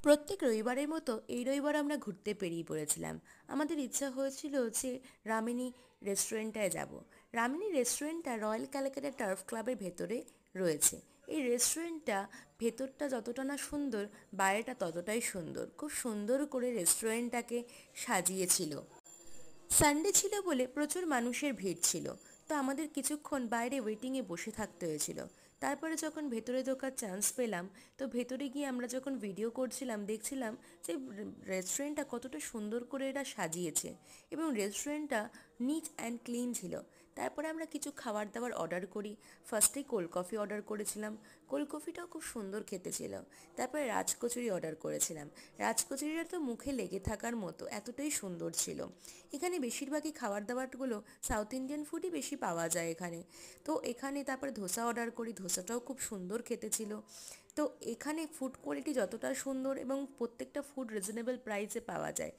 প্রত্যেক রবিবারের মতো এই রবিবার আমরা ঘুরতে বেরিয়ে পড়েছিলাম। আমাদের ইচ্ছা হয়েছিল যে রামিনী রেস্টুরেন্টটায় যাব। রামিনী রেস্টুরেন্টটা রয়্যাল ক্যালকাটা টার্ফ ক্লাবের ভেতরে রয়েছে। এই রেস্টুরেন্টটা ভেতরটা যতটা না সুন্দর, বাইরেটা ততটাই সুন্দর। খুব সুন্দর করে রেস্টুরেন্টটাকে সাজিয়েছিল। সানডে ছিল বলে প্রচুর মানুষের ভিড় ছিল। তো আমাদের কিছুক্ষণ বাইরে ওয়েটিংয়ে বসে থাকতে হয়েছিল। তারপরে যখন ভেতরে ঢোকার চান্স পেলাম, তো ভেতরে গিয়ে আমরা যখন ভিডিও করছিলাম দেখছিলাম যে রেস্টুরেন্টটা কতটা সুন্দর করে এরা সাজিয়েছে এবং রেস্টুরেন্টটা নিট অ্যান্ড ক্লিন ছিল। তারপরে আমরা কিছু খাবার দাবার অর্ডার করি। ফার্স্টেই কোল্ড কফি অর্ডার করেছিলাম। কোল্ড কফিটাও খুব সুন্দর খেতে ছিল। তারপরে রাজকচুরি অর্ডার করেছিলাম। রাজকচুরিটা তো মুখে লেগে থাকার মতো, এতটাই সুন্দর ছিল। এখানে বেশিরভাগই খাবার দাবারগুলো সাউথ ইন্ডিয়ান ফুডই বেশি পাওয়া যায় এখানে। তো এখানে তারপরে ধোসা অর্ডার করি, ধোসাটাও খুব সুন্দর খেতে ছিল। তো এখানে ফুড কোয়ালিটি যতটা সুন্দর এবং প্রত্যেকটা ফুড রিজনেবল প্রাইসে পাওয়া যায়।